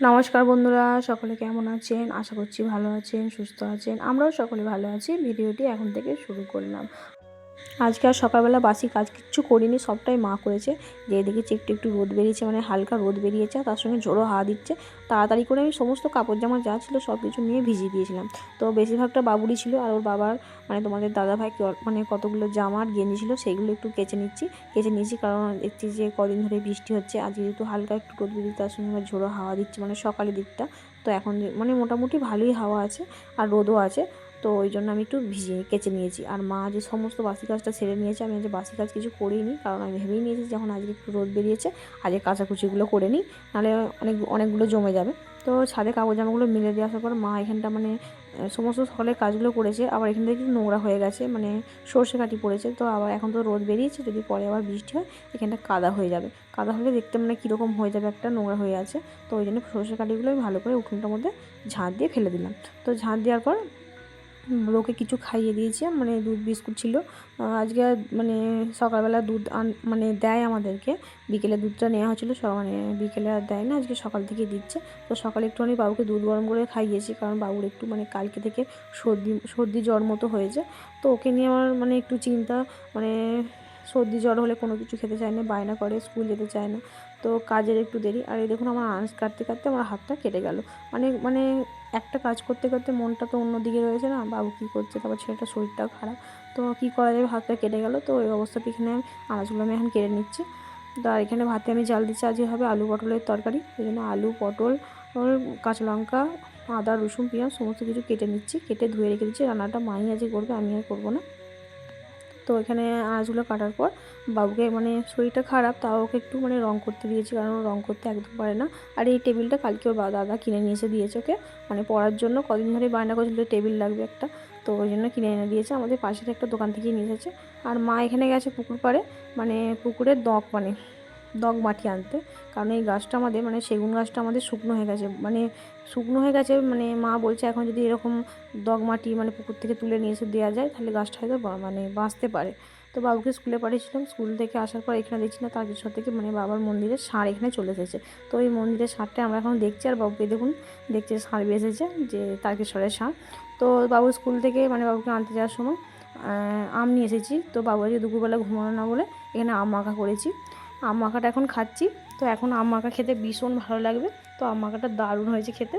নমস্কার বন্ধুরা, সকলে কেমন আছেন? আশা করছি ভালো আছেন, সুস্থ আছেন। আমরাও সকলে ভালো আছি। ভিডিওটি এখন থেকে শুরু করলাম। আজকে আর সকালবেলা বাসি কাজ কিচ্ছু করিনি, সবটাই মা করেছে। যে দেখেছি একটু একটু রোদ বেরিয়েছে, মানে হালকা রোদ বেরিয়েছে, তার সঙ্গে ঝোড়ো হাওয়া দিচ্ছে। তাড়াতাড়ি করে আমি সমস্ত কাপড় জামা যা ছিল সব কিছু নিয়ে ভিজিয়ে দিয়েছিলাম। তো বেশিরভাগটা বাবুরই ছিল, আর ওর বাবার মানে তোমাদের দাদাভাই মানে কতগুলো জামা আর গেঞ্জি ছিল, সেইগুলো একটু কেচে নিয়েছি। কারণ দেখছি যে কদিন ধরে বৃষ্টি হচ্ছে, আজকে যেহেতু হালকা একটু রোদ বেরিয়ে তার সঙ্গে আমার ঝোড়ো হাওয়া দিচ্ছে, মানে সকালের দিকটা। তো এখন মানে মোটামুটি ভালোই হাওয়া আছে আর রোদও আছে। তো ওই জন্য আমি একটু কেচে নিয়েছি। আর মা যে সমস্ত বাসি কাজটা সেরে নিয়েছে, আমি আজ বাসি কাজ কিছু করিনি, কারণ আমি ভেবেই নিয়েছি যখন আজকে একটু রোদ বেরিয়েছে আজকে কাচাকুচিগুলো করে নিই, নাহলে অনেকগুলো জমে যাবে। তো ছাদে কাপড় জামাগুলো মিলে দিয়ে আসার পর মা এখানটা মানে সমস্ত সকালের কাজগুলো করেছে। আবার এখান থেকে একটু নোংরা হয়ে গেছে, মানে সর্ষে কাটি পড়েছে। তো আবার এখন তো রোদ বেরিয়েছে, যদি পরে আবার বৃষ্টি হয় এখানটা কাদা হয়ে যাবে। কাদা হলে দেখতে মানে কীরকম হয়ে যাবে, একটা নোংরা হয়ে আছে। তো ওই জন্য সর্ষে কাটিগুলো আমি ভালো করে উঠোনটার মধ্যে ঝাঁট দিয়ে ফেলে দিলাম। তো ঝাঁট দেওয়ার পর ওকে কিছু খাইয়ে দিয়েছি, মানে দুধ বিস্কুট ছিল। আজকে মানে সকালবেলা দুধ মানে দেয় আমাদেরকে, বিকেলে দুধটা নেওয়া হয়েছিলো, মানে বিকেলে আর দেয় না, আজকে সকাল থেকেই দিচ্ছে। তো সকালে একটুখানি বাবুকে দুধ গরম করে খাইয়েছি, কারণ বাবুর একটু মানে কালকে থেকে সর্দি জ্বর মতো হয়েছে। তো ওকে নিয়ে আমার মানে একটু চিন্তা, মানে সর্দি জ্বর হলে কোনো কিছু খেতে চায় না, বায়না করে, স্কুল যেতে চায় না। তো কাজের একটু দেরি, আর এই দেখুন আমার আঁশ কাটতে কাটতে আমার হাতটা কেটে গেল। মানে মানে একটা কাজ করতে করতে মনটা তো অন্যদিকে রয়েছে না, বাবু কী করছে, তারপর ছেলেটার শরীরটাও খারাপ। তো কী করা যাবে, হাতটা কেটে গেল। তো এই অবস্থাতে এখানে আনাজগুলো আমি এখন কেটে নিচ্ছি। তো আর এখানে ভাতে আমি জাল দিচ্ছি, আজকে হবে আলু পটলের তরকারি। এই জন্য আলু, পটল, কাঁচা লঙ্কা, আদা, রসুন, পেঁয়াজ সমস্ত কিছু কেটে নিচ্ছি, কেটে ধুয়ে রেখে দিচ্ছি। রান্নাটা মাই আজকে করবে, আমি আর করবো না। তো এখানে আঁচগুলো কাটার পর বাবুকে মানে শরীরটা খারাপ, তাও ওকে একটু মানে রং করতে দিয়েছি, কারণ ও রং করতে একদম পারে না। আর এই টেবিলটা কালকে ওর দাদা কিনে নিয়ে এসে দিয়েছে ওকে, মানে পড়ার জন্য কদিন ধরে বায়না করছিল টেবিল লাগবে একটা। তো ওই জন্য কিনে এনে দিয়েছে, আমাদের পাশের একটা দোকান থেকেই নিয়ে এসেছে। আর মা এখানে গেছে পুকুর পাড়ে, মানে পুকুরের দগ মাটি আনতে। কারণ এই গাছটা আমাদের মানে সেগুন গাছটা আমাদের শুকনো হয়ে গেছে, মানে মা বলছে এখন যদি এরকম দগ মাটি মানে পুকুর থেকে তুলে নিয়ে এসে দেওয়া যায়, তাহলে গাছটা হয়তো মানে বাঁচতে পারে। তো বাবুকে স্কুলে পাঠিয়েছিলাম, স্কুল থেকে আসার পর এখানে দেখছি না, তারকেশ্বর থেকে মানে বাবার মন্দিরের ষাঁড় এখানে চলে এসেছে। তো এই মন্দিরের ষাঁড়টা আমরা এখন দেখছি, আর বাবুকে দেখুন দেখছে ষাঁড় এসেছে, যে তারকেশ্বরের ষাঁড়। তো বাবু স্কুল থেকে মানে বাবুকে আনতে যাওয়ার সময় আম নিয়ে এসেছি। তো বাবু আজকে দুপুরবেলা ঘুমানো না বলে এখানে আম মাখা করেছি, আম মাখাটা এখন খাচ্ছি। তো এখন আম মাখা খেতে ভীষণ ভালো লাগবে, তো আম মাখাটা দারুণ হয়েছে খেতে।